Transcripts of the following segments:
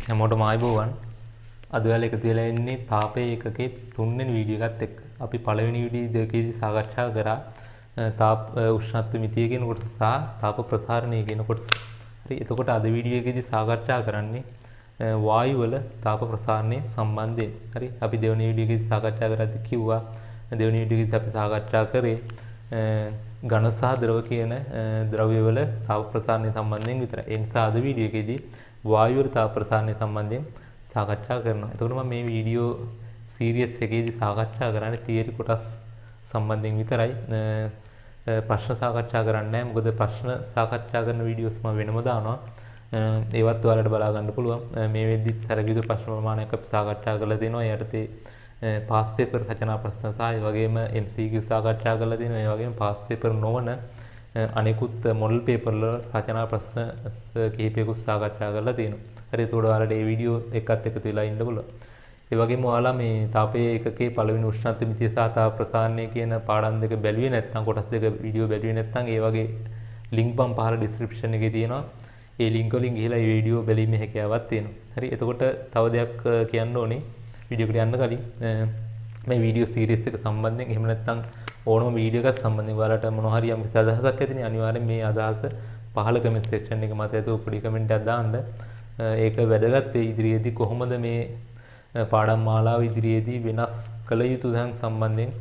හැමෝටම ආයුබෝවන්. අද ඔයාලා එකතු වෙලා ඉන්නේ තාපයේ එකකේ තුන්වෙනි වීඩියෝ එකත් එක්ක. අපි පළවෙනි වීඩියෝ දෙකේදී සාකච්ඡා කරා තාප උෂ්ණත්ව මිතිය කියන කොටස සහ තාප ප්‍රසාරණය කියන කොටස. හරි. එතකොට අද වීඩියෝ එකේදී සාකච්ඡා කරන්නේ වායු වල තාප ප්‍රසාරණය සම්බන්ධයෙන්. හරි. අපි දෙවෙනි වීඩියෝ එකේදී සාකච්ඡා කරද්දී කිව්වා දෙවෙනි වීඩියෝ එකේදී අපි සාකච්ඡා කරේ ඝන සහ ද්‍රව කියන ද්‍රව්‍ය වල තාප ප්‍රසාරණය සම්බන්ධයෙන් විතරයි. ඒ නිසා අද වීඩියෝ එකේදී වායු වල තාප ප්‍රසාරණය සම්බන්ධයෙන් සාකච්ඡා කරනවා. එතකොට මම මේ වීඩියෝ සීරීස් එකේදී සාකච්ඡා කරන්නේ තියරි කොටස් සම්බන්ධයෙන් විතරයි. ප්‍රශ්න සාකච්ඡා කරන්නේ නැහැ. මොකද ප්‍රශ්න සාකච්ඡා කරන වීඩියෝස් මම වෙනම දානවා. ඒවත් ඔයාලට බලා ගන්න පුළුවන්. මේ වෙද්දි සැලකියුතු ප්‍රශ්න ප්‍රමාණයක් අපි සාකච්ඡා කරලා දෙනවා. ඒ යටතේ පාස් පේපර් රචනා ප්‍රශ්න සහ ඒ වගේම MCQ සාකච්ඡා කරලා දෙනවා. ඒ වගේම පාස් පේපර් නොවන අනෙකුත් මොඩල් පේපර් වල රචනා ප්‍රශ්න කිහිපයකුත් සාකච්ඡා කරලා තියෙනවා. හරි. ඒතකොට ඔයාලට මේ වීඩියෝ එකත් එකතු වෙලා ඉන්න පුළුවන්. ඒ වගේම ඔයාලා මේ තාපයේ එකකේ පළවෙනි උෂ්ණත්ව මිතිය සහ තාප ප්‍රසාරණය කියන පාඩම් දෙක බැලුවේ නැත්නම් කොටස් දෙක වීඩියෝ බැලුවේ නැත්නම් ඒ වගේ ලින්ක් මම පහළ ඩිස්ක්‍රිප්ෂන් එකේ තියෙනවා. ඒ ලින්ක් වලින් ගිහලා මේ වීඩියෝ බැලීමේ හැකියාවක් තියෙනවා. හරි. එතකොට තව දෙයක් කියන්න ඕනේ වීඩියෝ එකට යන්න කලින් මේ වීඩියෝ සීරීස් එක සම්බන්ධයෙන් එහෙම නැත්නම් ඕනම වීඩියෝ එකක් සම්බන්ධයෙන් ඔයාලට මොනවා හරි යම් කිසි අදහසක් ඇතිනේ අනිවාර්යෙන් මේ අදහස පහළ කමෙන්ට් සෙක්ෂන් එක මත ඇතුළු පොඩි කමෙන්ට් එකක් දාන්න. ඒක වැදගත් වෙයි ඉදිරියේදී කොහොමද මේ පාඩම් මාලාව ඉදිරියේදී වෙනස් කළ යුතු දහම් සම්බන්ධයෙන්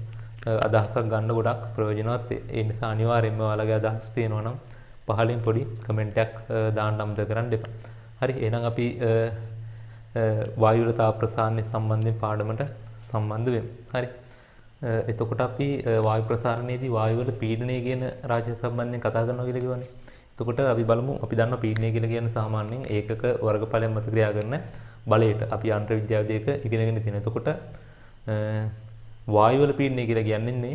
අදහසක් ගන්න ගොඩක් ප්‍රයෝජනවත් වෙයි. ඒ නිසා අනිවාර්යෙන්ම ඔයාලගේ අදහස් තියෙනවා නම් පහලින් පොඩි කමෙන්ට් එකක් දාන්න අමතක කරන්න එපා. හරි. එහෙනම් අපි වායු වල තාප ප්‍රසාරණය සම්බන්ධයෙන් පාඩමට සම්බන්ධ වෙමු. හරි. එතකොට අපි වායු ප්‍රසාරණයේදී වායු වල පීඩනය කියන රාශිය සම්බන්ධයෙන් කතා කරනවා කියලා කියවනේ. එතකොට අපි බලමු අපි දන්න පීඩනය කියලා කියන්නේ සාමාන්‍යයෙන් ඒකක වර්ගඵලයක් මත ක්‍රියා කරන බලයට අපි යන්ත්‍ර විද්‍යාවේදී ඒක ඉගෙනගෙන තියෙනවා. එතකොට වායු වල පීඩනය කියලා කියන්නේ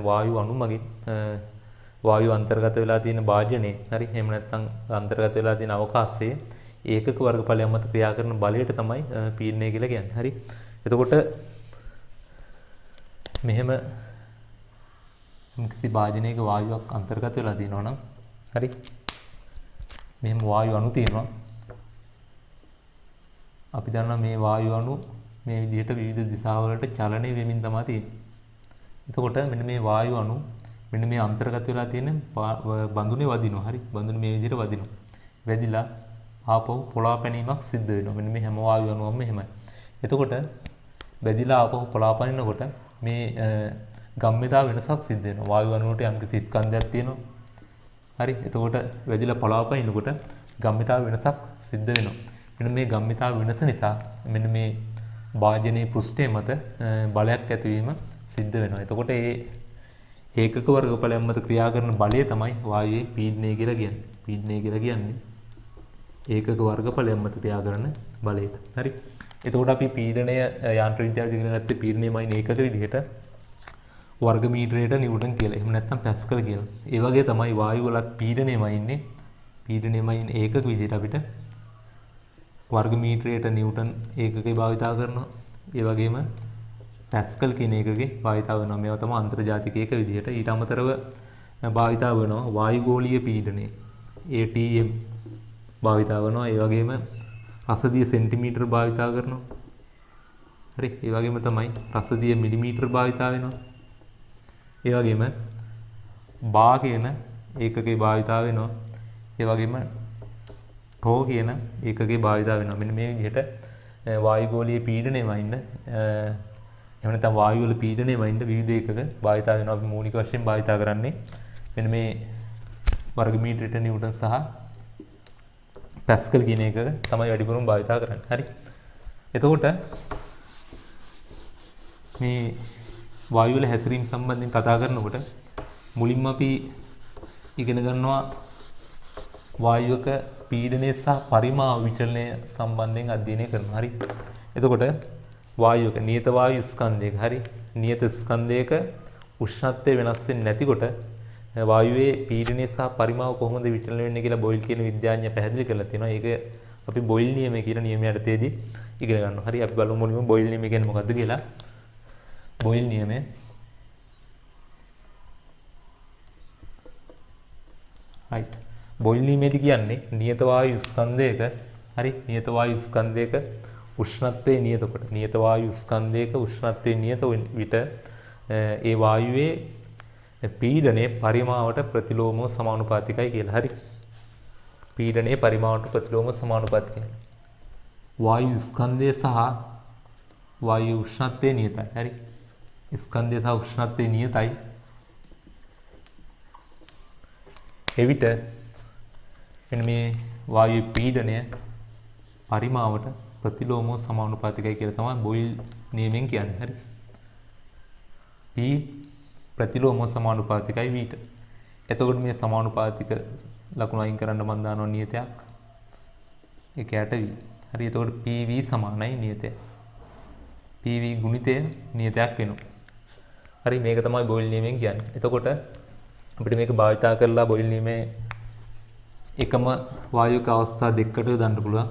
වායු අණු මගින් වායු අන්තර්ගත වෙලා තියෙන භාජනයේ හරි එහෙම නැත්නම් අන්තර්ගත වෙලා තියෙන අවකාශයේ ඒකක වර්ගඵලයක් මත ක්‍රියා කරන බලයට තමයි පීඩනය කියලා කියන්නේ. හරි. එතකොට මෙහෙම කිසි භාජනයක වායුවක් අන්තර්ගත වෙලා තියෙනවා නම් හරි මෙහෙම වායු අණු තියෙනවා. අපි දන්නවා මේ වායු අණු මේ විදිහට විවිධ දිශාවලට චලනය වෙමින් තමයි තියෙන්නේ. එතකොට මෙන්න මේ වායු අණු මෙන්න මේ අන්තර්ගත වෙලා තියෙන බඳුනේ වදිනවා. හරි. බඳුනේ මේ විදිහට වදිනවා. වැදිලා ආපහු පොළාපැනීමක් සිද්ධ වෙනවා. මෙන්න මේ හැම වායු අණුවක්ම එහෙමයි. එතකොට වැදිලා ආපහු පොළාපනිනකොට මේ ගම්මිතා වෙනසක් සිද්ධ වෙනවා. වායු අණුවට යම්කිසි ස්කන්ධයක් තියෙනවා. හරි. එතකොට වැදිලා පොළාපනිනකොට ගම්මිතා වෙනසක් සිද්ධ වෙනවා. මෙන්න මේ ගම්මිතා වෙනස නිසා මෙන්න මේ භාජනයේ පෘෂ්ඨය මත බලයක් ඇතිවීම සිද්ධ වෙනවා. එතකොට ඒ ඒකක වර්ගඵලයක් මත ක්‍රියා කරන බලය තමයි වායුවේ පීඩනය කියලා කියන්නේ. පීඩනය කියලා කියන්නේ ඒකක වර්ගඵලයක් මත ක්‍රියා කරන බලයට. හරි. එතකොට අපි පීඩනය යාන්ත්‍ර විද්‍යාවේ ඉගෙන ගත්තේ පීඩනයමයි ඒකක විදිහට වර්ග මීටරයට නිව්ටන් කියලා. එහෙම නැත්නම් පැස්කල් කියලා. ඒ වගේ තමයි වායු වලත් පීඩනයමයි ඉන්නේ. පීඩනයමයි ඒකක විදිහට අපිට වර්ග මීටරයට නිව්ටන් ඒකකේ භාවිතා කරනවා. ඒ වගේම පැස්කල් කියන එකකේ භාවිතා වෙනවා. මේවා තමයි අන්තර්ජාතික ඒක විදිහට. ඊට අමතරව භාවිතා වෙනවා වායුගෝලීය පීඩනය ATM භාවිතා වෙනවා. ඒ වගේම රසදිය සෙන්ටිමීටර භාවිතා කරනවා. හරි. ඒ වගේම තමයි රසදිය මිලිමීටර භාවිතා වෙනවා. ඒ වගේම බා කියන ඒකකේ භාවිතා වෙනවා. ඒ වගේම ටෝ කියන ඒකකේ භාවිතා වෙනවා. මෙන්න මේ විදිහට වායුගෝලීය පීඩනයම ඉන්න එහෙම නැත්නම් වායු වල පීඩනයම ඉන්න විවිධ ඒකක භාවිතා වෙනවා. අපි මූලික වශයෙන් භාවිතා කරන්නේ මෙන්න මේ වර්ග මීටරයට නිව්ටන් සහ පැස්කල් කියන එක තමයි වැඩිපුරම භාවිතා කරන්නේ. හරි. එතකොට මේ වායු වල හැසිරීම සම්බන්ධයෙන් කතා කරනකොට මුලින්ම අපි ඉගෙන ගන්නවා වායුවක පීඩනය සහ පරිමාව විචලනය සම්බන්ධයෙන් අධ්‍යයනය කරනවා. හරි. එතකොට වායුවක නියත වායු ස්කන්ධයක හරි නියත ස්කන්ධයක උෂ්ණත්වය වෙනස් වෙන්නේ නැතිකොට වායුවේ පීඩනය සහ පරිමාව කොහොමද විචලනය වෙන්නේ කියලා බොයිල් කියන විද්‍යාඥයා පැහැදිලි කරලා තියෙනවා. ඒක අපි බොයිල් නියමය කියන නියමය යටතේදී ඉගෙන ගන්නවා. හරි. අපි බලමු මුලින්ම බොයිල් නියමය කියන්නේ මොකක්ද කියලා. බොයිල් නියමය right බොයිල් නියමයේදී කියන්නේ නියත වායු ස්කන්ධයක හරි නියත වායු ස්කන්ධයක උෂ්ණත්වයේ නියත කොට නියත වායු ස්කන්ධයක උෂ්ණත්වයේ නියත විට ඒ වායුවේ පීඩනයේ පරිමාවට ප්‍රතිලෝමව සමානුපාතිකයි කියලා. හරි. පීඩනයේ පරිමාවට ප්‍රතිලෝමව සමානුපාතිකයි. වායු ස්කන්ධය සහ වායු උෂ්ණත්වයේ නියතයි. හරි. ස්කන්ධය සහ උෂ්ණත්වයේ නියතයි. එවිට මෙන්න මේ වායු පීඩනය පරිමාවට ප්‍රතිලෝමව සමානුපාතිකයි කියලා තමයි බොයිල් නියමයෙන් කියන්නේ. හරි. P ප්‍රතිලෝමව සමානුපාතිකයි V ට. එතකොට මේ සමානුපාතික ලකුණු අයින් කරන්න මම දානවා නියතයක්. ඒකයට V. හරි. එතකොට PV සමානයි නියතය. PV ගුණිතය නියතයක් වෙනවා. හරි මේක තමයි බොයිල් නියමයෙන් කියන්නේ. එතකොට අපිට මේක භාවිතා කරලා බොයිල් නියමයේ එකම වායුක අවස්ථා දෙකකට දාන්න පුළුවන්.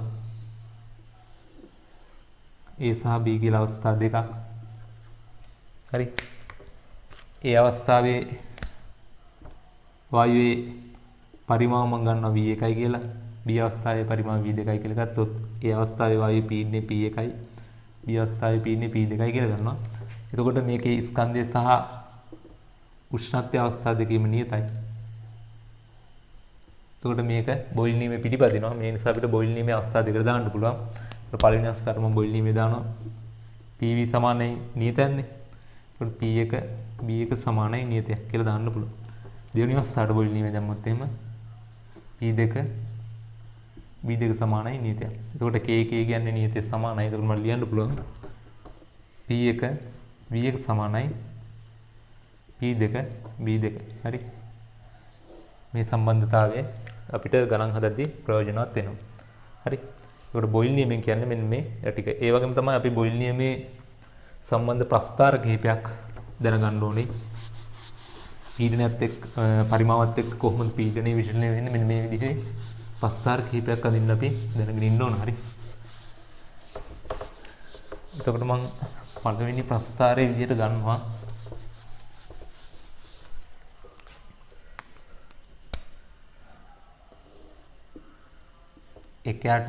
A සහ B කියලා අවස්ථා දෙකක්. හරි. ඒ අවස්ථාවේ වායුවේ පරිමාව මම ගන්නවා V1යි කියලා. B අවස්ථාවේ පරිමාව V2යි කියලා ගත්තොත් ඒ අවස්ථාවේ වායුවේ පීඩනය P1යි. B අවස්ථාවේ පීඩනය P2යි කියලා ගන්නවා. එතකොට මේකේ ස්කන්ධය සහ උෂ්ණත්වය අවස්ථා දෙකේම නියතයි. එතකොට මේක බොයිල් නියමයේ පිටිපදිනවා. මේ නිසා අපිට බොයිල් නියමයේ අවස්ථා දෙකට දාන්න පුළුවන්. පළවෙනි අවස්ථාවට මම බොයිල් නියමයේ දානවා. PV සමානයි නියතයන්නේ. එතකොට P1 B1 සමානයි නියතයක් කියලා දාන්න පුළුවන්. දෙවෙනි අවස්ථාවට බොයිල් නියමයේ දැම්මොත් එහෙම P2 B2 සමානයි නියතයක්. එතකොට K කියන්නේ නියතය සමානයි. එතකොට මම ලියන්න පුළුවන් P1 V1 සමානයි P2 B2. හරි. මේ සම්බන්ධතාවය අපිට ගණන් හදද්දී ප්‍රයෝජනවත් වෙනවා. හරි. ඒකට බොයිල් නියමයෙන් කියන්නේ මෙන්න මේ ටික. ඒ වගේම තමයි අපි බොයිල් නියමයේ සම්බන්ධ ප්‍රස්ථාර කිහිපයක් දැනගන්න ඕනේ. පීඩනයත් එක්ක පරිමාවත් එක්ක කොහොමද පීඩනය විශ්ලේෂණය වෙන්නේ මෙන්න මේ විදිහේ ප්‍රස්ථාර කිහිපයක් අදින්න අපි දැනගෙන ඉන්න ඕන. හරි. එතකොට මම පළවෙනි ප්‍රස්ථාරයේ විදිහට ගන්නවා එකයට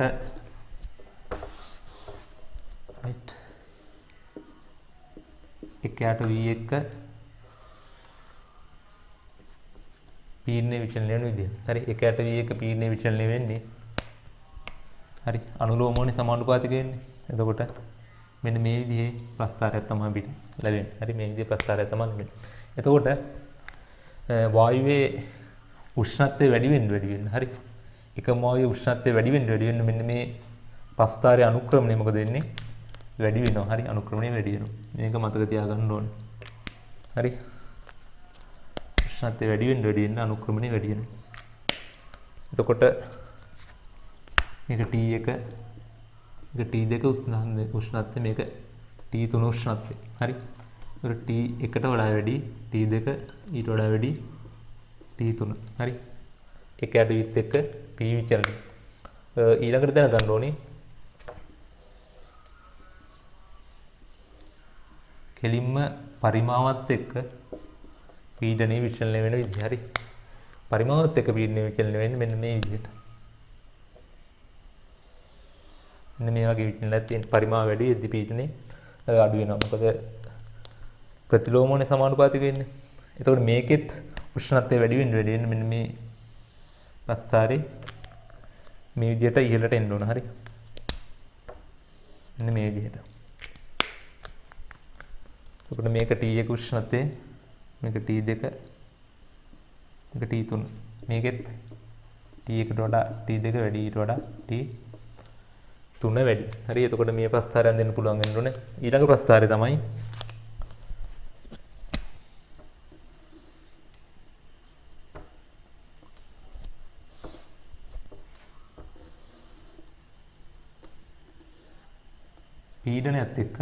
right එකයට V1 පීඩනය විචලනය වෙන විදිහ. හරි. එකයට V1 පීඩනය විචලනය වෙන්නේ හරි අනුලෝමෝනේ සමානුපාතික වෙන්නේ. එතකොට මෙන්න මේ විදිහේ ප්‍රස්ථාරයක් තමයි අපිට ලැබෙන්නේ. හරි මේ විදිහේ ප්‍රස්ථාරයක් තමයි ලැබෙන්නේ. එතකොට වායුවේ උෂ්ණත්වය වැඩි වෙන්න හරි එකම වායුවේ උෂ්ණත්වය වැඩි වෙන්න මෙන්න මේ ප්‍රස්ථාරයේ අනුක්‍රමණය මොකද වෙන්නේ? වැඩි වෙනවා. හරි අනුක්‍රමණය වැඩි වෙනවා. මේක මතක තියාගන්න ඕනේ. හරි. උෂ්ණත්වය වැඩි වෙන්න අනුක්‍රමණය වැඩි වෙනවා. එතකොට මේක T1 මේක T2 උෂ්ණත්වය මේක T3 උෂ්ණත්වය. හරි. ඒතර T1ට වඩා වැඩි T2 ඊට වඩා වැඩි T3. හරි. එකයට විත් එක්ක P විචලනය. ඊළඟට දැනගන්න ඕනේ කෙලින්ම පරිමාවත් එක්ක පීඩනයේ විචලනය වෙන විදිහ. හරි. පරිමාවත් එක්ක පීඩනයේ විචලනය වෙන්නේ මෙන්න මේ විදිහට. මෙන්න මේ වගේ විචලනයක් තියෙන පරිමාව වැඩි වෙද්දී පීඩනය අඩු වෙනවා. මොකද ප්‍රතිලෝමෝනේ සමානුපාතික වෙන්නේ. එතකොට මේකෙත් උෂ්ණත්වය වැඩි වෙන්න මෙන්න මේ ප්‍රස්ථාරේ මේ විදිහට ඉහළට එන්න ඕන. හරි. මෙන්න මේ විදිහට. එතකොට මේක T1 උෂ්ණත්වය මේක T2 මේක T3 මේකෙත් T1ට වඩා T2 වැඩි ඊට වඩා T3 වැඩි. හරි. එතකොට මේ ප්‍රස්ථාරයෙන් දෙන්න පුළුවන් වෙන්න ඕනේ. ඊළඟ ප්‍රස්ථාරය තමයි පීඩනයත් එක්ක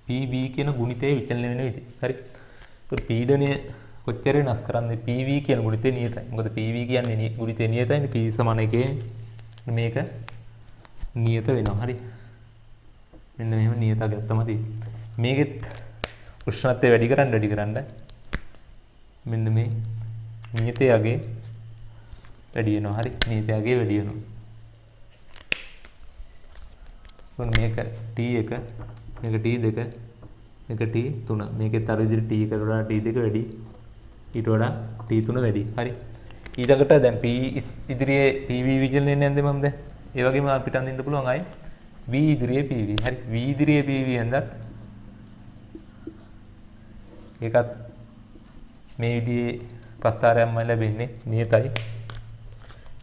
PV කියන ගුණිතයේ විචලනය වෙන විදිහ. හරි. ඒක පීඩනය කොච්චර වෙනස් කරන්නේ PV කියන ගුණිතේ නියතයි. මොකද PV කියන්නේ ගුණිතේ නියතයිනේ. PV සමාන එකේ මේක නියත වෙනවා. හරි. මෙන්න මෙහෙම නියතයක් තමයි තියෙන්නේ. මේකෙත් උෂ්ණත්වය වැඩි කරන්න මෙන්න මේ නියතයගේ වැඩි වෙනවා. හරි. නියතයගේ වැඩි වෙනවා. මේක T1 මේක T2 මේක T3 මේකේ තර විදිහට T1 කට වඩා T2 වැඩි ඊට වඩා T3 වැඩි හරි ඊළඟට දැන් P ඉදිරියේ PV විචලනය නැන්ද මම දැන් ඒ වගේම අපිට අඳින්න පුළුවන් අය V ඉදිරියේ PV හරි V ඉදිරියේ PV හන්දත් ඒකත් මේ විදිහේ ප්‍රස්ථාරයක්ම ලැබෙන්නේ නියතයි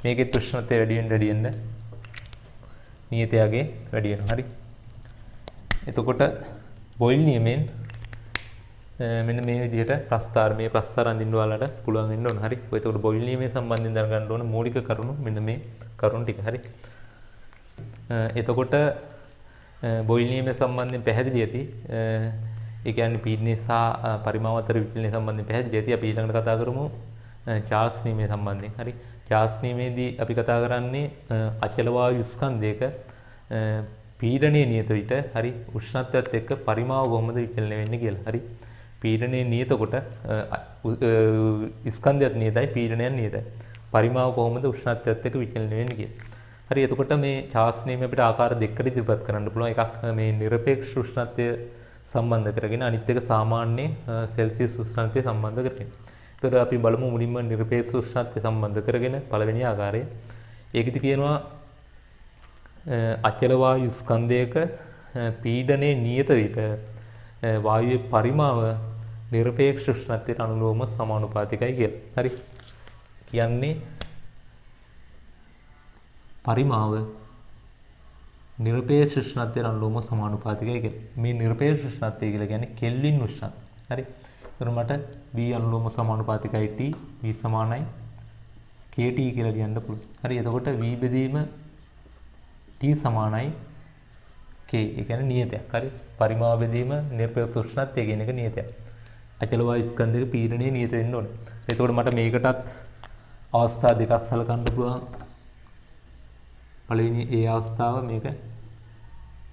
මේකේ උෂ්ණත්වය වැඩි වෙන්න නියතයගේ වැඩි වෙනවා හරි එතකොට බොයිල් නියමයෙන් මෙන්න මේ විදිහට ප්‍රස්ථාර මේ ප්‍රස්ථාර අඳින්න ඔයාලට පුළුවන් වෙන්න ඕන හරි ඔය එතකොට බොයිල් නියමයේ සම්බන්ධයෙන් දැනගන්න ඕන මූලික කරුණු මෙන්න මේ කරුණු ටික හරි එතකොට බොයිල් නියමයේ සම්බන්ධයෙන් පැහැදිලි ඇති ඒ කියන්නේ පීඩනය සහ පරිමාව අතර විචලනය සම්බන්ධයෙන් පැහැදිලි ඇති අපි ඊළඟට කතා කරමු චාල්ස් නියමය සම්බන්ධයෙන් හරි චාල්ස් නියමයේදී අපි කතා කරන්නේ අචල වායු ස්කන්ධයක පීඩනයේ නියත විට හරි උෂ්ණත්වයත් එක්ක පරිමාව කොහොමද විචලනය වෙන්නේ කියලා හරි පීඩනයේ නියත කොට ස්කන්ධයත් නියතයි පීඩනයත් නියතයි පරිමාව කොහොමද උෂ්ණත්වයත් එක්ක විචලනය වෙන්නේ කියලා හරි එතකොට මේ චාල්ස් නියමය අපිට ආකාර දෙකකට ඉදිරිපත් කරන්න පුළුවන් එකක් මේ නිරපේක්ෂ උෂ්ණත්වය සම්බන්ධ කරගෙන අනිත් එක සාමාන්‍ය සෙල්සියස් උෂ්ණත්වය සම්බන්ධ කරගෙන. එතකොට අපි බලමු මුලින්ම නිරපේක්ෂ උෂ්ණත්වය සම්බන්ධ කරගෙන පළවෙනි ආකාරය. ඒකෙදි කියනවා අචල වායු ස්කන්ධයක පීඩනයේ නියත විට වායුවේ පරිමාව නිරපේක්ෂ උෂ්ණත්වයට අනුලෝම සමානුපාතිකයි කියලා. හරි. කියන්නේ පරිමාව නිරපේක්ෂ උෂ්ණත්වයට අනුලෝම සමානුපාතිකයි කියලා. මේ නිරපේක්ෂ උෂ්ණත්වය කියලා කියන්නේ කෙල්වින් උෂ්ණත්වය. හරි. එතකොට මට V අනුලෝම සමානුපාතිකයි T V සමානයි KT කියලා ලියන්න පුළුවන්. හරි. එතකොට V බෙදීම T සමානයි K. ඒ කියන්නේ නියතයක්. හරි. පරිමාව බෙදීම නිරපේක්ෂ උෂ්ණත්වය කියන එක නියතයක්. අචල වායු ස්කන්ධයක පීඩනය නියත වෙන්න ඕනේ. එතකොට මට මේකටත් අවස්ථා දෙකක් සලකන්න පුළුවන්. පළවෙනි ඒ අවස්ථාව මේක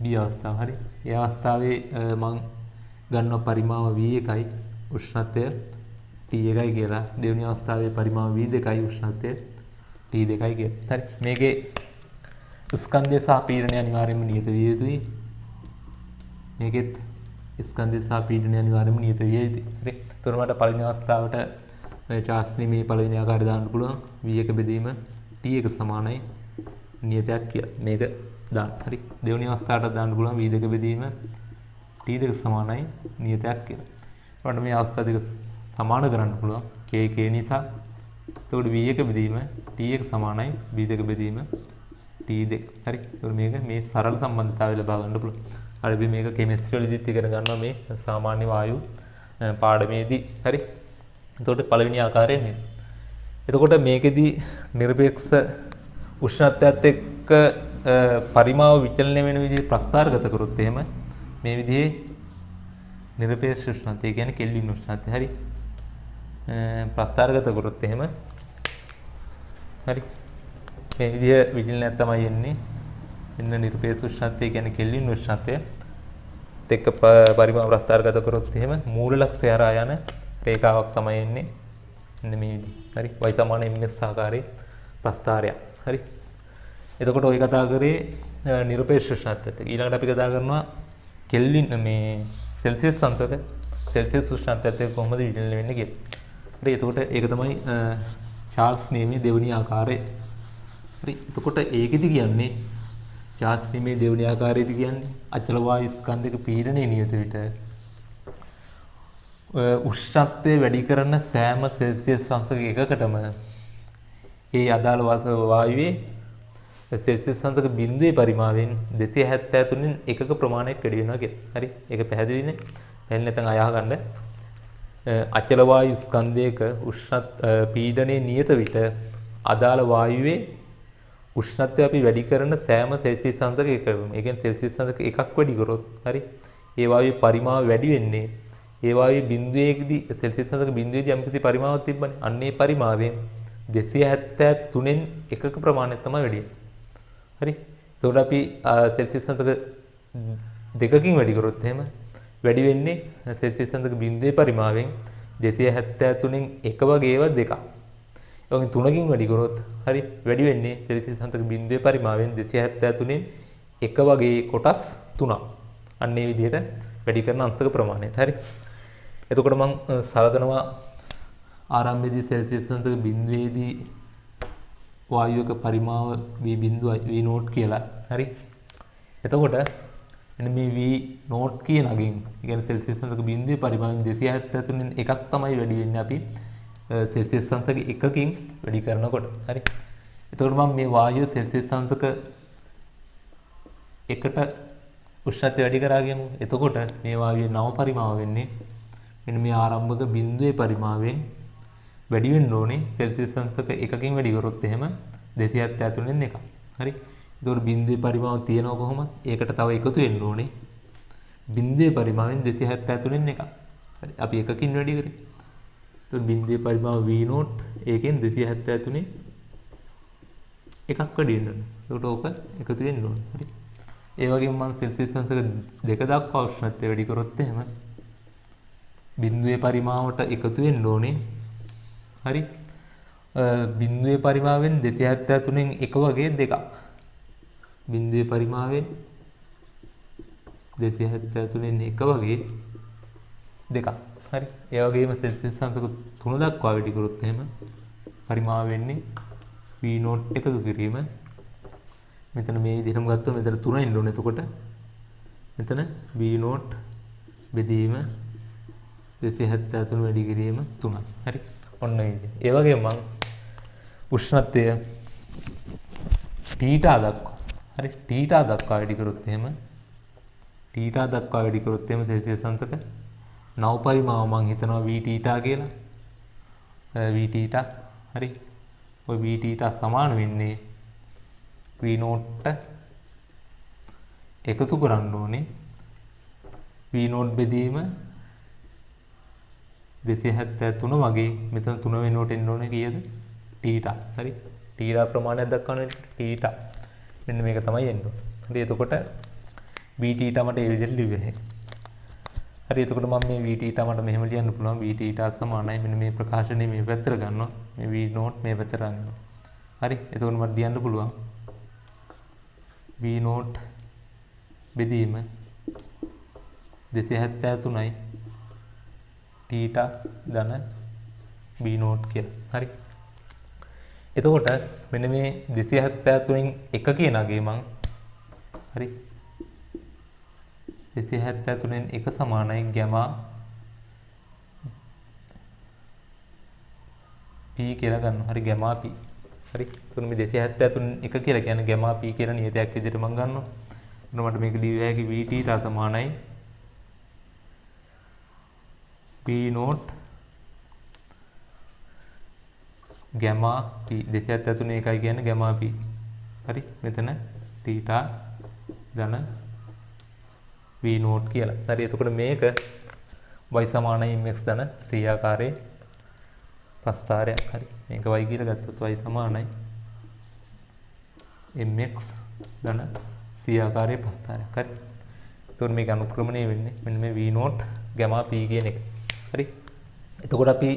B අවස්ථාව. හරි. ඒ අවස්ථාවේ මම ගන්නවා පරිමාව V1යි උෂ්ණත්වය T1යි කියලා. දෙවෙනි අවස්ථාවේ පරිමාව V2යි උෂ්ණත්වය T2යි කියලා. හරි. මේකේ ස්කන්ධය සහ පීඩනය අනිවාර්යයෙන්ම නියත විය යුතුයි. මේකෙත් ස්කන්ධය සහ පීඩනය අනිවාර්යයෙන්ම නියත විය යුතුයි. හරි. එතකොට මට පළවෙනි අවස්ථාවට චාස්නි මේ පළවෙනි ආකාරය දාන්න පුළුවන්. V1 බෙදීම T1 සමානයි නියතයක් කියලා. මේක දාන්න. හරි. දෙවෙනි අවස්ථාවට දාන්න පුළුවන් V2 බෙදීම T2 සමානයි නියතයක් කියලා. ඊට මේ අවස්ථා දෙක සමාන කරන්න පුළුවන්. K නිසා. එතකොට V1 බෙදීම T1 සමානයි V2 බෙදීම T2. හරි. එතකොට මේක මේ සරල සම්බන්ධතාවය ලබා ගන්න පුළුවන්. අපි මේක කෙමිස්ට්‍රි වලදීත් ඉගෙන ගන්නවා මේ සාමාන්‍ය වායු පාඩමේදී. හරි. එතකොට පළවෙනි ආකාරය මේක. එතකොට මේකෙදි නිරපේක්ෂ උෂ්ණත්වයත් එක්ක පරිමාව විචලනය වෙන විදිහට ප්‍රස්ථාරගත කරොත් එහෙම මේ විදිහේ නිරපේක්ෂ උෂ්ණත්වය කියන්නේ කෙල්වින් උෂ්ණත්වය. හරි. ප්‍රස්ථාරගත කරොත් එහෙම හරි. මේ විදිහ විචලනයක් තමයි එන්නේ. එන්න නිරපේක්ෂ උෂ්ණත්වය කියන්නේ කෙල්වින් උෂ්ණත්වය. එක්ක පරිමාව ප්‍රස්ථාරගත කරොත් එහෙම මූල ලක්ෂය හරහා යන රේඛාවක් තමයි එන්නේ. මෙන්න මේ විදිහ. හරි. y සමාන ms ආකාරයේ ප්‍රස්ථාරයක්. හරි. එතකොට ඔය කතා කරේ නිරපේක්ෂ උෂ්ණත්වයට. ඊළඟට අපි කතා කරනවා කෙල්වින් මේ සෙල්සියස් අංශක සෙල්සියස් උෂ්ණත්වයට කොහොමද විචලනය වෙන්නේ කියලා. හරි. එතකොට ඒක තමයි චාල්ස් නියමයේ දෙවෙනි ආකාරය. හරි. එතකොට ඒකෙදි කියන්නේ චාල්ස් නියමයේ දෙවෙනි ආකාරයේදී කියන්නේ අචල වායු ස්කන්ධයක පීඩනයේ නියත විට උෂ්ණත්වය වැඩි කරන සෑම සෙල්සියස් අංශක එකකටම ඒ අදාළ වායුවේ සෙල්සියස් අංශක බිඳුවේ පරිමාවෙන් 273න් එකක ප්‍රමාණයක් වැඩි වෙනවා කියලා. හරි. ඒක පැහැදිලිනේ. දැන් නැත්නම් අයහ ගන්න. අචල වායු ස්කන්ධයක පීඩනයේ නියත විට අදාළ වායුවේ උෂ්ණත්වය අපි වැඩි කරන සෑම සෙල්සියස් අංශක එකකම. ඒ කියන්නේ සෙල්සියස් අංශක එකක් වැඩි කරොත් හරි. ඒ වායුවේ පරිමාව වැඩි වෙන්නේ ඒ වායුවේ බිඳුවේදී සෙල්සියස් අංශක බිඳුවේදී යම්කිසි පරිමාවක් තිබ්බනේ. අන්න ඒ පරිමාවෙන් 273න් එකක ප්‍රමාණයක් තමයි වැඩි වෙන්නේ. හරි. එතකොට අපි සෙල්සියස් අංශක දෙකකින් වැඩි කරොත් එහෙම වැඩි වෙන්නේ සෙල්සියස් අංශක බිඳුවේ පරිමාවෙන් 273න් එක වගේව දෙකක්. ඒ වගේ තුනකින් වැඩි කරොත් හරි වැඩි වෙන්නේ සෙල්සියස් අංශක බිඳුවේ පරිමාවෙන් 273න් එක වගේ කොටස් 3ක්. අන්න ඒ විදිහට වැඩි කරන අංශක ප්‍රමාණයට. හරි. එතකොට මම සලකනවා ආරම්භයේදී සෙල්සියස් අංශක බිඳුවේදී වායුවක පරිමාව V0යි V0 කියලා. හරි. එතකොට මෙන්න මේ V0 කියන අගෙන්, ඒ කියන්නේ සෙල්සියස් අංශක බිඳුවේ පරිමාවෙන් 273න් එකක් තමයි වැඩි වෙන්නේ අපි සෙල්සියස් අංශක 1කින් වැඩි කරනකොට. හරි. එතකොට මම මේ වායුව සෙල්සියස් අංශක 1ට උෂ්ණත්වය වැඩි කරා කියමු. එතකොට මේ වායුවේ නව පරිමාව වෙන්නේ මෙන්න මේ ආරම්භක බිඳුවේ පරිමාවෙන් වැඩි වෙන්න ඕනේ සෙල්සියස් අංශක 1කින් වැඩි කරොත් එහෙම 273න් එකක්. හරි. එතකොට බිඳුවේ පරිමාව තියෙනව කොහොමද? ඒකට තව එකතු වෙන්න ඕනේ බිඳුවේ පරිමාවෙන් 273න් එකක්. හරි. අපි එකකින් වැඩි කරේ. එතකොට බිඳුවේ පරිමාව V0 ඒකෙන් 273 එකක් වැඩි වෙන්න ඕනේ. එතකොට ඕක එකතු වෙන්න ඕනේ. හරි. ඒ වගේම මම සෙල්සියස් අංශක 2 දක්වා උෂ්ණත්වය වැඩි කරොත් එහෙම බිඳුවේ පරිමාවට එකතු වෙන්න ඕනේ. හරි. බිඳුවේ පරිමාවෙන් 273න් එක වගේ දෙකක්. බිඳුවේ පරිමාවෙන් 273න් එක වගේ දෙකක්. හරි. ඒ වගේම සෙල්සියස් අංශක 3 දක්වා වැඩි කරොත් එහෙම පරිමාව වෙන්නේ V0 එකතු කිරීම. මෙතන මේ විදිහටම ගත්තොත් මෙතන 3 ඉන්න ඕනේ. එතකොට මෙතන V0 බෙදීම 273 වැඩි කිරීම 3. හරි. ඔන්න ඒ විදිහ. ඒ වගේම මම උෂ්ණත්වය θ දක්වා, හරි, θ දක්වා වැඩි කරොත් එහෙම θ දක්වා වැඩි කරොත් එහෙම සෙල්සියස් අංශක නව පරිමාව මම හිතනවා Vθ කියලා. Vθ, හරි. ඔය Vθ සමාන වෙන්නේ V0ට එකතු කරන්න ඕනේ V0 බෙදීම 273 වගේ. මෙතන 3 වෙනුවට එන්න ඕනේ කීයද? θ. හරි. θ ප්‍රමාණයක් දක්වන්න θ. මෙන්න මේක තමයි එන්න ඕනේ. හරි. එතකොට Vθ මට ඒ විදිහට ලියුවේ හැකියි. හරි. එතකොට මම මේ Vθ මට මෙහෙම ලියන්න පුළුවන්. Vθ සමානයි මෙන්න මේ ප්‍රකාශනය මේ පැත්තට ගන්නවා. මේ V0 මේ පැත්තට ගන්නවා. හරි. එතකොට මට ලියන්න පුළුවන් V0 බෙදීම 273යි θ ධන V0 කියලා. හරි. එතකොට මෙන්න මේ 273න් එක කියන අගේ මං, හරි, 273න් එක සමානයි ගැමා p කියලා ගන්නවා. හරි. ගැමා p. හරි. එතකොට මේ 273න් එක කියලා කියන්නේ ගැමා p කියලා නියතයක් විදිහට මම ගන්නවා. එතකොට මට මේක ලියවිය හැකි Vθ සමානයි V0 ගැමා p. 273 එකයි කියන්නේ ගැමා p. හරි. මෙතන θ ධන V0 කියලා. හරි. එතකොට මේක y සමානයි mx ධන c ආකාරයේ ප්‍රස්ථාරයක්. හරි. මේක y කියලා ගත්තොත් y සමානයි mx ධන c ආකාරයේ ප්‍රස්ථාරයක්. හරි. එතකොට මේක අනුක්‍රමණය වෙන්නේ මෙන්න මේ V0 ගැමා p කියන එක. හරි. එතකොට අපි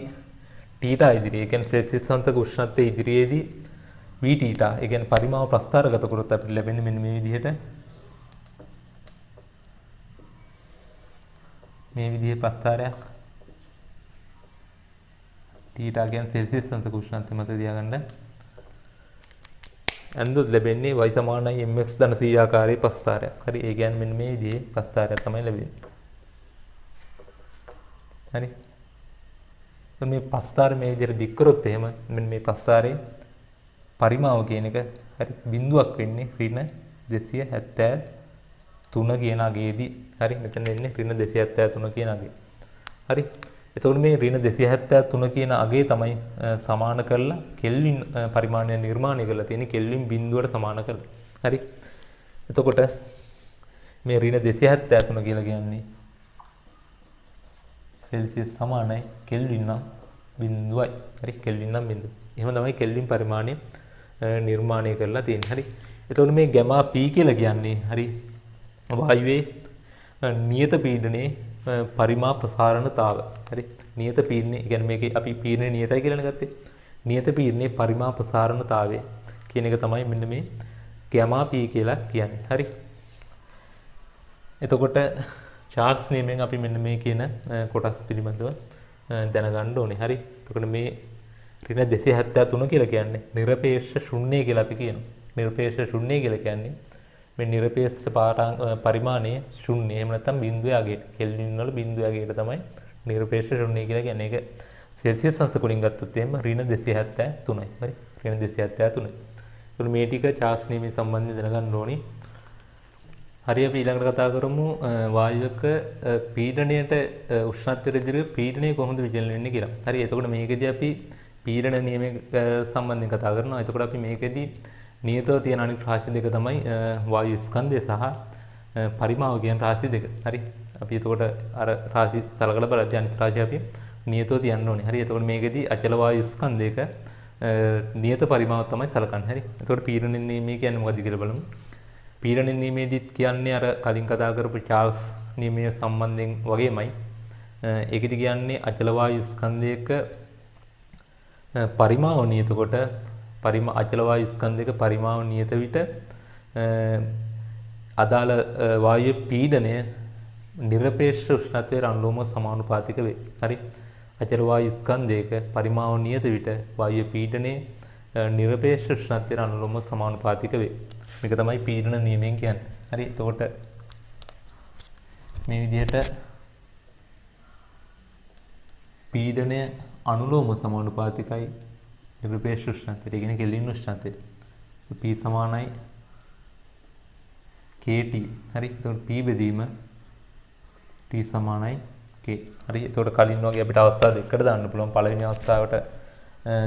θ ඉදිරියේ, ඒ කියන්නේ සෙල්සියස් අංශක උෂ්ණත්වයේ ඉදිරියේදී Vθ, ඒ කියන්නේ පරිමාව ප්‍රස්ථාරගත කරොත් අපිට ලැබෙන්නේ මෙන්න මේ විදිහට. මේ විදිහේ ප්‍රස්ථාරයක්. θ කියන්නේ සෙල්සියස් අංශක උෂ්ණත්වය මත තියාගන්න. ඇන්දොත් ලැබෙන්නේ y සමානයි mx ධන c ආකාරයේ ප්‍රස්ථාරයක්. හරි. ඒ කියන්නේ මෙන්න මේ විදිහේ ප්‍රස්ථාරයක් තමයි ලැබෙන්නේ. හරි. මේ ප්‍රස්ථාරය මේ විදිහට දික් කරොත් එහෙම මෙන්න මේ ප්‍රස්ථාරයේ පරිමාව කියන එක, හරි, බිඳුවක් වෙන්නේ ඍණ 273 කියන අගයේදී. හරි. මෙතන එන්නේ ඍණ 273 කියන අගය. හරි. එතකොට මේ ඍණ 273 කියන අගය තමයි සමාන කරලා කෙල්වින් පරිමාණය නිර්මාණය කරලා තියෙන්නේ කෙල්වින් බිඳුවට සමාන කරලා. හරි. එතකොට මේ ඍණ 273 කියලා කියන්නේ සෙල්සියස් සමානයි කෙල්වින් නම් බිඳුවයි. හරි. කෙල්වින් නම් බිඳුව. එහෙම තමයි කෙල්වින් පරිමාණය නිර්මාණය කරලා තියෙන්නේ. හරි. එතකොට මේ ගැමා p කියලා කියන්නේ, හරි, වායුවේ නියත පීඩනයේ පරිමා ප්‍රසාරණතාව. හරි. නියත පීඩනයේ, කියන්නේ මේකේ අපි පීඩනය නියතයි කියලානේ ගත්තේ. නියත පීඩනයේ පරිමා ප්‍රසාරණතාවය කියන එක තමයි මෙන්න මේ ගැමා p කියලා කියන්නේ. හරි. එතකොට චාර්ල්ස් නියමයෙන් අපි මෙන්න මේ කියන කොටස් පිළිබඳව දැනගන්න ඕනේ. හරි. එතකොට මේ ඍණ 273 කියලා කියන්නේ නිරපේක්ෂ ශුන්‍ය කියලා අපි කියනවා. නිරපේක්ෂ ශුන්‍ය කියලා කියන්නේ මේ නිරපේක්ෂ පරිමාණයේ ශුන්‍ය. එහෙම නැත්නම් බිඳුවේ අගයට. කෙල්වින් වල බිඳුවේ අගයට තමයි නිරපේක්ෂ ශුන්‍ය කියලා කියන්නේ. ඒක සෙල්සියස් අංශකවලින් ගත්තොත් එහෙම ඍණ 273යි. හරි. ඍණ 273යි. ඒතකොට මේ ටික චාර්ල්ස් නියමයෙන් සම්බන්ධයෙන් දැනගන්න ඕනේ. හරි අපි ඊළඟට කතා කරමු වායුවක පීඩනයට උෂ්ණත්වයට ඉදිරිය පීඩනය කොහොමද විචලනය වෙන්නේ කියලා. හරි එතකොට මේකෙදී අපි පීඩන නියමය සම්බන්ධයෙන් කතා කරනවා. එතකොට අපි මේකෙදී නියතව තියෙන අනිත් රාශි දෙක තමයි වායු ස්කන්ධය සහ පරිමාව කියන රාශි දෙක. හරි අපි එතකොට අර රාශි සලකලා බලද්දී අනිත් රාශිය අපි නියතව තියන්න ඕනේ. හරි එතකොට මේකෙදී අචල වායු ස්කන්ධයක නියත පරිමාව තමයි සලකන්නේ. හරි එතකොට පීඩන නියමය කියන්නේ මොකක්ද කියලා බලමු. පීඩන නියමයේදීත් කියන්නේ අර කලින් කතා කරපු චාර්ල්ස් නියමය සම්බන්ධයෙන් වගේමයි. ඒකෙදි කියන්නේ අචල වායු ස්කන්ධයක පරිමාව නියත කොට අචල වායු ස්කන්ධයක පරිමාව නියත විට අදාළ වායු පීඩනය නිරපේක්ෂ උෂ්ණත්වයට අනුලෝම සමානුපාතික වේ. හරි. අචල වායු ස්කන්ධයක පරිමාව නියත විට වායු පීඩනය නිරපේක්ෂ උෂ්ණත්වයට අනුලෝම සමානුපාතික වේ. මේක තමයි පීඩන නියමයෙන් කියන්නේ. හරි. එතකොට මේ විදිහට පීඩනය අනුලෝම සමානුපාතිකයි නිරපේක්ෂ උෂ්ණත්වයට. ඒ කියන්නේ කෙල්වින් උෂ්ණත්වයට. P සමානයි KT. හරි. එතකොට P බෙදීම T සමානයි K. හරි. එතකොට කලින් වගේ අපිට අවස්ථා දෙකකට දාන්න පුළුවන්. පළවෙනි අවස්ථාවට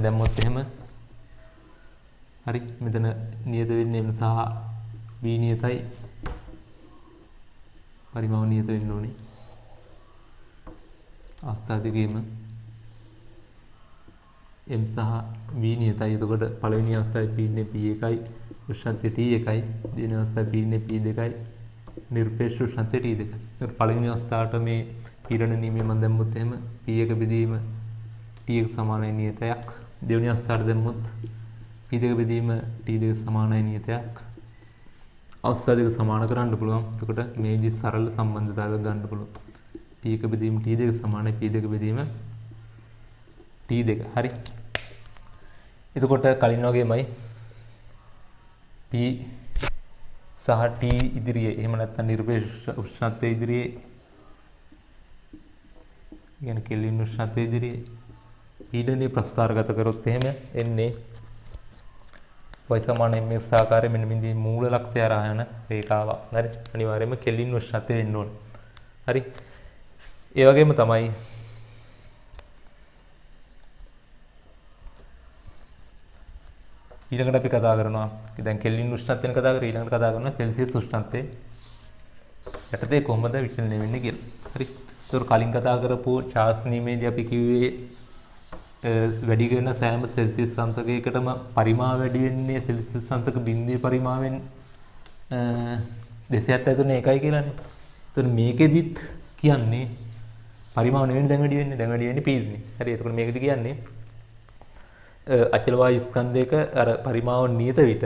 දැම්මොත් එහෙම හරි මෙතන නියත වෙන්නේ M සහ B නියතයි පරිමාව නියත වෙන්න ඕනේ අවස්ථා දෙකේම M සහ B නියතයි. එතකොට පළවෙනි අවස්ථාවේ පීඩනය P1යි උෂ්ණත්වය T1යි දෙවෙනි අවස්ථාවේ පීඩනය P2යි නිර්පේක්ෂ උෂ්ණත්වය T2යි. එතකොට පළවෙනි අවස්ථාවට මේ පීඩන නියමය මම දැම්මොත් එහෙම P1 බෙදීම T1 සමානයි නියතයක්. දෙවෙනි අවස්ථාවට දැම්මොත් P2 බෙදීම T2 සමානයි නියතයක්. අවස්ථා දෙක සමාන කරන්න පුළුවන්. එතකොට මේදි සරල සම්බන්ධතාවයක් ගන්න පුළුවන්. P1 බෙදීම T2 සමානයි P2 බෙදීම T2. හරි. එතකොට කලින් වගේමයි P සහ T ඉදිරියේ එහෙම නැත්නම් නිර්පේක්ෂ උෂ්ණත්වයේ ඉදිරියේ කියන්නේ කෙල්වින් උෂ්ණත්වයේ ඉදිරියේ පීඩනයේ ප්‍රස්ථාරගත කරොත් එහෙම එන්නේ y සමාන mx ආකාරයේ මෙන්න මේ මූල ලක්ෂ්‍ය හරහා යන රේඛාවක්. හරි. අනිවාර්යයෙන්ම කෙලින් උෂ්ණත්වය වෙන්න ඕනේ. හරි. ඒ වගේම තමයි ඊළඟට අපි කතා කරනවා දැන් කෙල්වින් උෂ්ණත්වයෙන් කතා කරා ඊළඟට කතා කරනවා සෙල්සියස් උෂ්ණත්වයේ යටතේ කොහොමද විචලනය වෙන්නේ කියලා. හරි. ඒතකොට කලින් කතා කරපු චාර්ල්ස් නියමයේදී අපි කිව්වේ වැඩි වෙන සෑම සෙල්සියස් අංශකයකටම පරිමාව වැඩි වෙන්නේ සෙල්සියස් අංශක බිඳුවේ පරිමාවෙන් 273 එකයි කියලානේ. එතකොට මේකෙදිත් කියන්නේ පරිමාව නෙවෙයි දැන් වැඩි වෙන්නේ පීඩනය. හරි. එතකොට මේකෙදි කියන්නේ අචල වායු ස්කන්ධයක අර පරිමාව නියත විට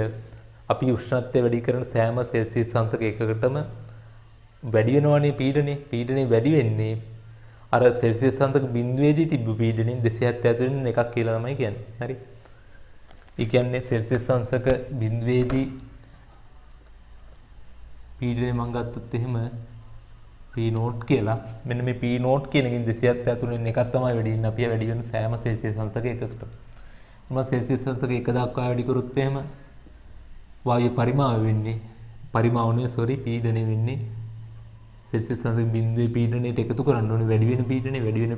අපි උෂ්ණත්වය වැඩි කරන සෑම සෙල්සියස් අංශකයකටම වැඩි වෙනවනේ පීඩනය වැඩි වෙන්නේ අර සෙල්සියස් අංශක බිඳුවේදී තිබ්බ පීඩනයෙන් 273 එකක් කියලා තමයි කියන්නේ. හරි. ඒ කියන්නේ සෙල්සියස් අංශක බිඳුවේදී පීඩනය මම ගත්තොත් එහෙම P නෝට් කියලා. මෙන්න මේ P නෝට් කියන එකෙන් 273 එකක් තමයි වැඩි වෙන්නේ. අපි වැඩි වෙන සෑම සෙල්සියස් අංශකයකට. මම සෙල්සියස් අංශක 1 දක්වා වැඩි කරොත් එහෙම වායු පරිමාව වෙන්නේ පීඩනය වෙන්නේ සෙල්සියස් අංශක බිඳුවේ පීඩනයට එකතු කරන්න ඕනේ වැඩි වෙන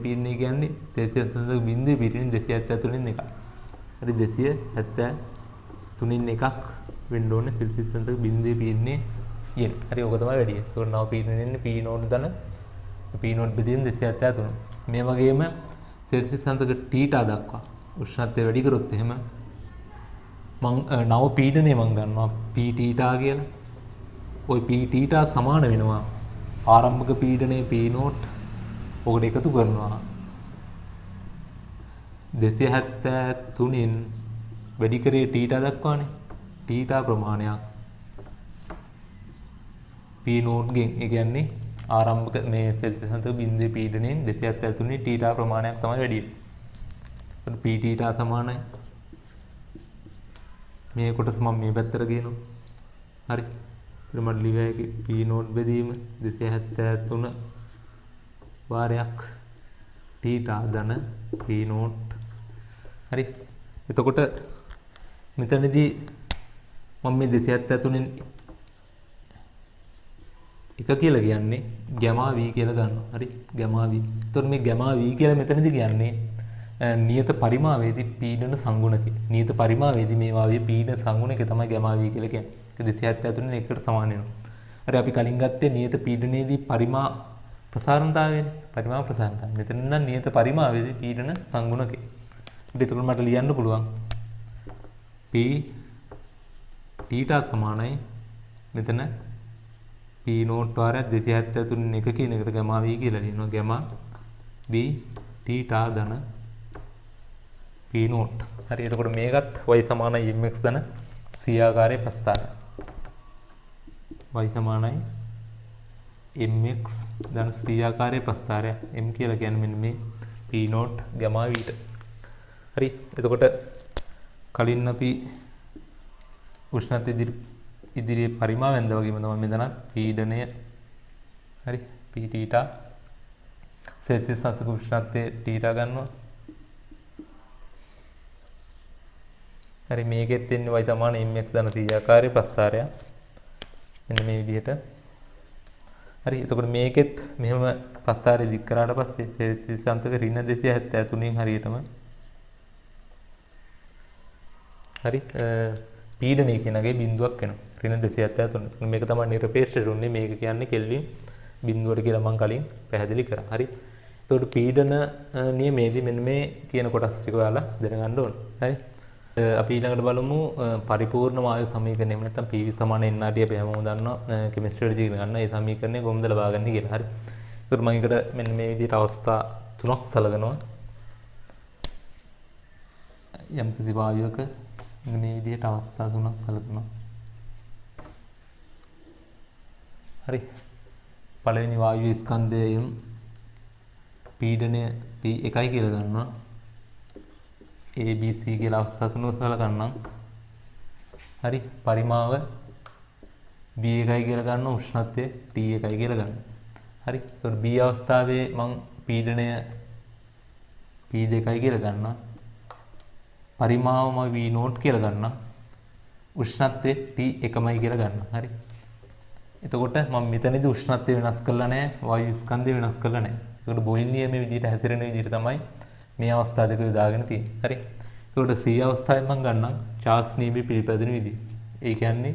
පීඩනය කියන්නේ සෙල්සියස් අංශක බිඳුවේ පීඩනය 273 එකක්. හරි 273 එකක් වෙන්න ඕනේ සෙල්සියස් අංශක බිඳුවේ පීඩනය යෙන්. හරි ඕක තමයි වැඩි. ඒකට නව පීඩනය එන්නේ P නෝට් ධන P නෝට් බෙදීම 273. මේ වගේම සෙල්සියස් අංශක θ දක්වා උෂ්ණත්වය වැඩි කරොත් එහෙම මම නව පීඩනය මම ගන්නවා P θ කියලා. ওই P θ සමාන වෙනවා ආරම්භක පීඩනයේ P නෝට් ඔකට එකතු කරනවා 273න් වැඩි කරේ θ දක්වානේ θ ප්‍රමාණයක් P P නෝට් ගෙන් ඒ කියන්නේ ආරම්භක මේ සෙල්සියස් අන්තක බිඳුවේ පීඩනයෙන් 273 තීටා ප්‍රමාණයක් තමයි වැඩි වෙන්නේ. P තීටා සමානයි මේ කොටස මම මේ පැත්තට ගේනවා. හරි. ඊට මට ලියලා එකේ P නෝට් බෙදීම 273 වාරයක් තීටා ධන P නෝට්. හරි. එතකොට මෙතනදී මම මේ 273 එක කියලා කියන්නේ ගැමා v කියලා ගන්නවා. හරි. ගැමා v. එතකොට මේ ගැමා v කියලා මෙතනදී කියන්නේ නියත පරිමාවේදී පීඩන සංගුණකේ. නියත පරිමාවේදී මේ වාගේ පීඩන සංගුණකේ තමයි ගැමා v කියලා කියන්නේ. ඒක 273 එකට සමාන වෙනවා. හරි අපි කලින් ගත්තේ නියත පීඩනයේදී පරිමා ප්‍රසාරණතාවයනේ. පරිමා ප්‍රසාරණතාවය. මෙතන නම් නියත පරිමාවේදී පීඩන සංගුණකේ. ඒකට මට ලියන්න පුළුවන්. P තීටා සමානයි මෙතන P නෝට් වාරයක් 273 එක කියන එකට ගැමා v කියලා ලියනවා. ගැමා v තීටා ධන P නෝට්. හරි. එතකොට මේකත් y සමානයි mx ධන c ආකාරයේ ප්‍රස්ථාරය. y සමානයි mx ධන c ආකාරයේ ප්‍රස්ථාරය. m කියලා කියන්නේ මෙන්න මේ P නෝට් ගැමා v ට. හරි. එතකොට කලින් අපි උෂ්ණත්වය ඉදිරියේ පරිමාව වෙනද වගේම තමයි මෙතන පීඩනය. හරි. P තීටා සෙල්සියස් අන්තක උෂ්ණත්වයේ තීටා ගන්නවා. හරි. මේකෙත් එන්නේ y සමාන mx ධන c ආකාරයේ ප්‍රස්ථාරය. මෙන්න මේ විදිහට. හරි. එතකොට මේකෙත් මෙහෙම ප්‍රස්ථාරය දික් කරාට පස්සේ සෙල්සියස් අන්තක -273 න් හරියටම හරි පීඩනය කියනගේ බිඳුවක් වෙනවා. -273. මේක තමයි නිරපේක්ෂ ශුන්‍ය. මේක කියන්නේ කෙල්වින් බිඳුවට කියලා මම කලින් පැහැදිලි කරා. හරි. එතකොට පීඩන නියමයේදී මෙන්න මේ කියන කොටස් ටික ඔයාලා දැනගන්න ඕන. හරි. අපි ඊළඟට බලමු පරිපූර්ණ වායු සමීකරණය. එහෙම නැත්නම් PV සමාන nRT අපි හැමෝම දන්නවා කෙමිස්ට්‍රි වලදී ඉගෙන ගන්න. ඒ සමීකරණය කොහොමද ලබා ගන්න කියලා. හරි. ඒකට මම ඒකට මෙන්න මේ විදිහට අවස්ථා තුනක් සලකනවා. යම් කිසි වායුවක මේ විදිහට අවස්ථා තුනක් සැලකනවා. හරි. පළවෙනි වායු ස්කන්ධයෙන් පීඩනය P1 කියලා ගන්නවා. A B C කියලා අවස්ථා තුනක් සැලකන්නම්. හරි. පරිමාව B1 කියලා ගන්නවා. උෂ්ණත්වය T1 කියලා ගන්නවා. හරි. ඒතකොට B අවස්ථාවේ මම පීඩනය P2 කියලා ගන්නවා. පරිමාවම v නෝට් කියලා ගන්නම්. උෂ්ණත්වය T1යි කියලා ගන්නම්. හරි. එතකොට මම මෙතනදී උෂ්ණත්වය වෙනස් කරලා නැහැ. වායු ස්කන්ධය වෙනස් කරලා නැහැ. ඒකට බොයිල් නියමයේ විදිහට හැසිරෙන විදිහට තමයි මේ අවස්ථා දෙක යොදාගෙන තියෙන්නේ. හරි. ඒකට C අවස්ථාවේ මම ගන්නම් චාල්ස් නීබි පිළිපදින විදිහ. ඒ කියන්නේ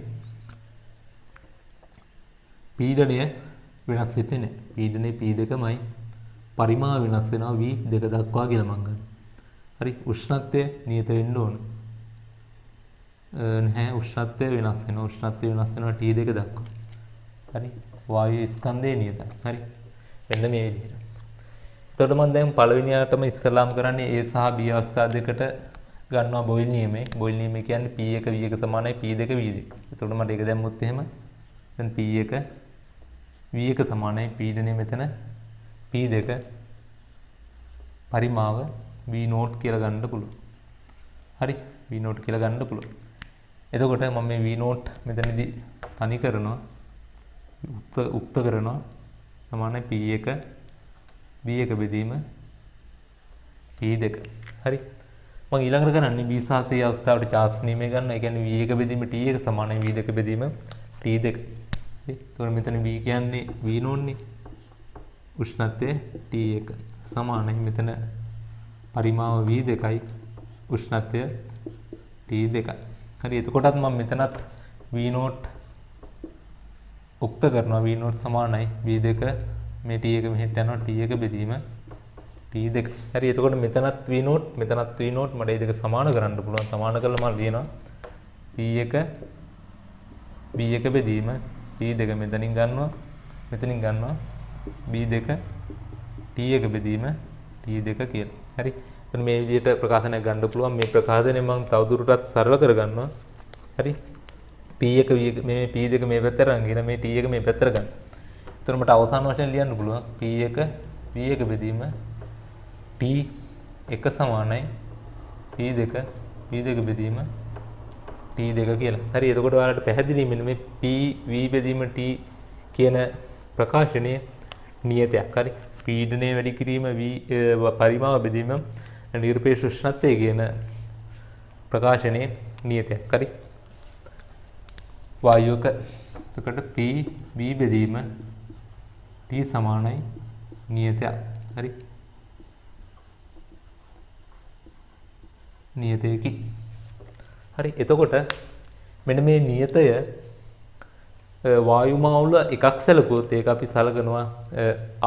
පීඩනය වෙනස් වෙන්නේ නැහැ. පීඩනයේ P2මයි පරිමාව වෙනස් වෙනවා V2 දක්වා කියලා මම ගන්නවා. හරි. උෂ්ණත්වය නියත වෙන්න ඕන. නැහැ උෂ්ණත්වය වෙනස් වෙනවා. උෂ්ණත්වය වෙනස් වෙනවා T2 දක්වා. හරි. වායු ස්කන්ධයේ නියතයි. හරි. මෙන්න මේ විදිහට. එතකොට මම දැන් පළවෙනියටම ඉස්සලාම් කරන්නේ A සහ B අවස්ථා දෙකට ගන්නවා බොයිල් නියමය. බොයිල් නියමය කියන්නේ P1 V1 සමානයි P2 V2. එතකොට මට ඒක දැම්මොත් එහෙම දැන් P1 V1 සමානයි පීඩනය මෙතන P2 පරිමාව V නෝට් කියලා ගන්න පුළුවන්. හරි. V නෝට් කියලා ගන්න පුළුවන්. එතකොට මම මේ V නෝට් මෙතනදී තනි කරනවා. උක්ත කරනවා. සමානයි P1 V1 බෙදීම P2. හරි. මම ඊළඟට කරන්නේ B සහ C අවස්ථාවට චාර්ජ් නියමය ගන්න. ඒ කියන්නේ V1 බෙදීම T1 සමානයි V2 බෙදීම T2. හරි. එතකොට මෙතන V කියන්නේ V නෝට්නේ. උෂ්ණත්වය T1 සමානයි මෙතන පරිමාව V2යි උෂ්ණත්වය T2. හරි. එතකොටත් මම මෙතනත් V නෝට් උක්ත කරනවා. V නෝට් සමානයි V2 මේ T1 මෙහෙට යනවා T1 බෙදීම T2. හරි. එතකොට මෙතනත් V නෝට් මෙතනත් V නෝට් මට මේ දෙක සමාන කරන්න පුළුවන්. සමාන කළා මම ලියනවා P1 B1 බෙදීම P2 මෙතනින් ගන්නවා. මෙතනින් ගන්නවා B2 T1 බෙදීම T2 කියලා. හරි. එතන මේ විදිහට ප්‍රකාශනයක් ගන්න පුළුවන්. මේ ප්‍රකාශනය මම තවදුරටත් සරල කරගන්නවා. හරි. P P1 මේ P2 මේ පැත්තට අරගෙන මේ T1 මේ පැත්තට ගන්න. එතකොට මට අවසාන වශයෙන් ලියන්න පුළුවන් P1 V1 බෙදීම T1 සමානයි P2 V2 බෙදීම T2 කියලා. හරි එතකොට ඔයාලට පැහැදිලි මෙන්න මේ P V බෙදීම T කියන ප්‍රකාශනයේ නියතයක්. හරි පීඩනය වැඩි කිරීම V පරිමාව බෙදීම නිර්පේක්ෂ උෂ්ණත්වය කියන ප්‍රකාශනයේ නියතයක්. හරි වායුවක එතකොට P V බෙදීම T සමානයි නියතයක්. හරි නියතයකි. හරි එතකොට මෙන්න මේ නියතය වායු මවුල එකක් සැලකුවොත් ඒක අපි සලකනවා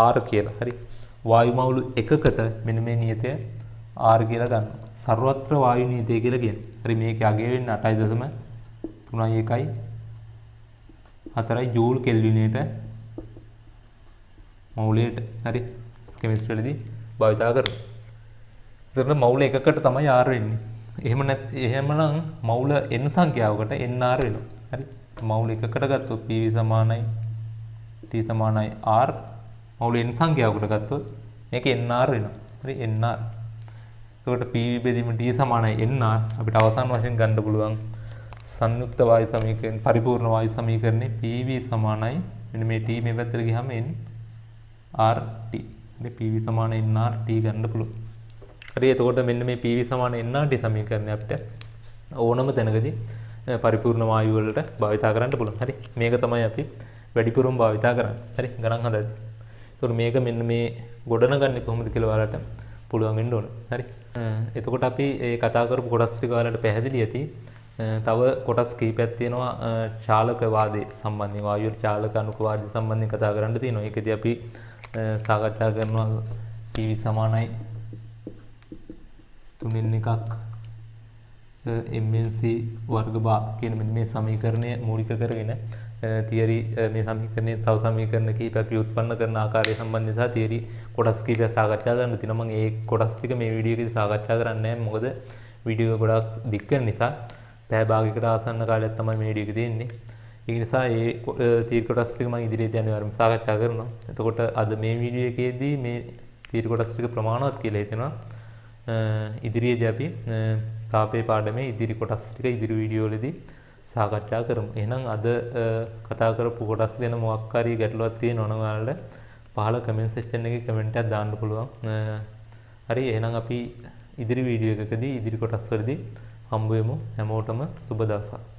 R කියලා. හරි වායු මවුල එකකට මෙන්න මේ නියතය R කියලා ගන්න. සර්වත්‍ර වායු නියතය කියලා කියන්නේ. හරි මේකේ අගය වෙන්නේ 8.314 ජූල් කෙල්විනේට මවුලයට. හරි කෙමිස්ට්‍රි වලදී භාවිතා කරනවා. එතකොට මවුල එකකට තමයි R වෙන්නේ. එහෙමනම් මවුල n සංඛ්‍යාවකට nr වෙනවා. හරි මවුල එකකට ගත්තොත් PV සමානයි T සමානයි R. මවුල n සංඛ්‍යාවකට ගත්තොත් මේක nr වෙනවා. හරි nr. එතකොට PV බෙදීම T සමානයි nr. අපිට අවසාන වශයෙන් ගන්න පුළුවන් සංයුක්ත වායු සමීකරණ පරිපූර්ණ වායු සමීකරණේ PV සමානයි මෙන්න මේ T මේ පැත්තට ගියාම nRT. මේ PV සමාන nRT ගන්න පුළුවන්. හරි එතකොට මෙන්න මේ PV සමාන nRT සමීකරණය අපිට ඕනම තැනකදී පරිපූර්ණ වායු වලට භාවිතා කරන්න පුළුවන්. හරි මේක තමයි අපි වැඩිපුරම භාවිතා කරන්නේ. හරි ගණන් හදද්දී. එතකොට මේක මෙන්න මේ ගොඩනගන්නේ කොහොමද කියලා ඔයාලට පුළුවන් වෙන්න ඕන. හරි එතකොට අපි මේ කතා කරපු කොටස් ටික ඔයාලට පැහැදිලි ඇති. තව කොටස් කීපයක් තියෙනවා චාලක වාදයේ සම්බන්ධයෙන් වායු චාලක අණුක වාදයේ සම්බන්ධයෙන් කතා කරන්න තියෙනවා. ඒකදී අපි සාකච්ඡා කරනවා PV සමානයි 3 MNC වර්ග බා කියන මෙන්න මේ සමීකරණය මූලික කරගෙන තියරි මේ සමීකරණයේ තව සමීකරණ කීපයක් උත්පන්න කරන ආකාරය සම්බන්ධව සහ තියරි කොටස් කීපයක් සාකච්ඡා කරන්න තියෙනවා. මම ඒ කොටස් ටික මේ වීඩියෝ එකේදී සාකච්ඡා කරන්නේ නැහැ. මොකද වීඩියෝ එක ගොඩක් දික් වෙන නිසා පැය භාගයකට ආසන්න කාලයක් තමයි මේ වීඩියෝ එක තියෙන්නේ. ඒ නිසා ඒ තියරි කොටස් ටික මම ඉදිරියට යන වාරෙම සාකච්ඡා කරනවා. එතකොට අද මේ වීඩියෝ එකේදී මේ තියරි කොටස් ටික ප්‍රමාණවත් කියලා හිතෙනවා. ඉදිරියේදී අපි තාපේ පාඩමේ ඉදිරි කොටස් ටික ඉදිරි වීඩියෝ වලදී සාකච්ඡා කරමු. එහෙනම් අද කතා කරපු කොටස් ගැන මොකක් හරි ගැටලුවක් තියෙනවා නම් ඔයාලට පහළ කමෙන්ට් සෙක්ෂන් එකේ කමෙන්ට් එකක් දාන්න පුළුවන්. හරි එහෙනම් අපි ඉදිරි වීඩියෝ එකකදී ඉදිරි කොටස් වලදී හම්බ වෙමු. හැමෝටම සුබ දවසක්.